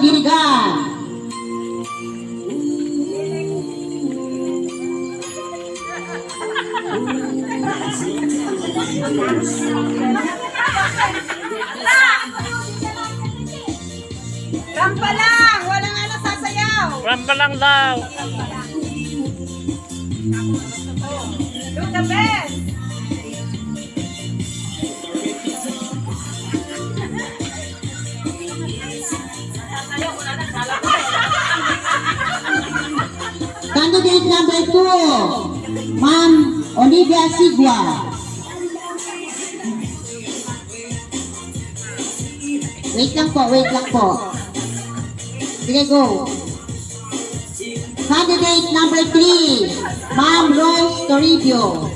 Dirigan. Rampa lang! Walang ano sasayaw! Rampa lang daw. Do the best! Candidate number 2, Ma'am Olivia Sigua. Wait lang po. Sige, go. Candidate number 3, Ma'am Rose Toribio.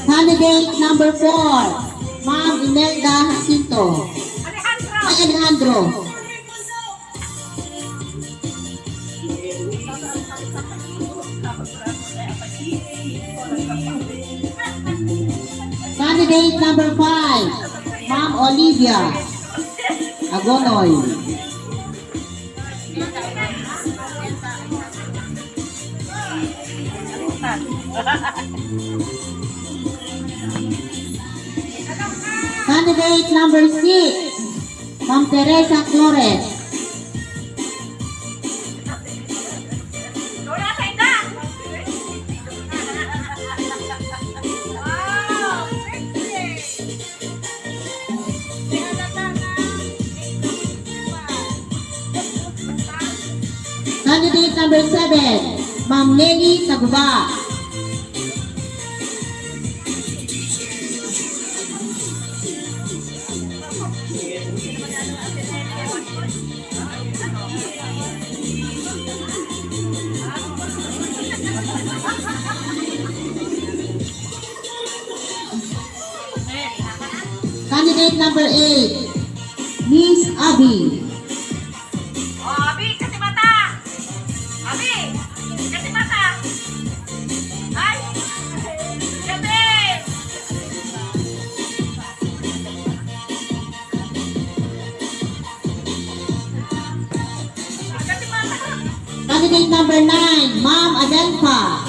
Candidate number 4, Ma'am Imelda Jacinto. Alejandro. Candidate number 5, Ma'am Olivia Agonoy. Candidate number 6, Ma'am Teresa Flores. Candidate number 7, Ma'am Lenny Taguba. Candidate number 8, Miss Abby. Abi, kasi mata! Abi, kasi mata! Ay! Kasi! Kasi mata! Candidate number 9, Ma'am Adelpa.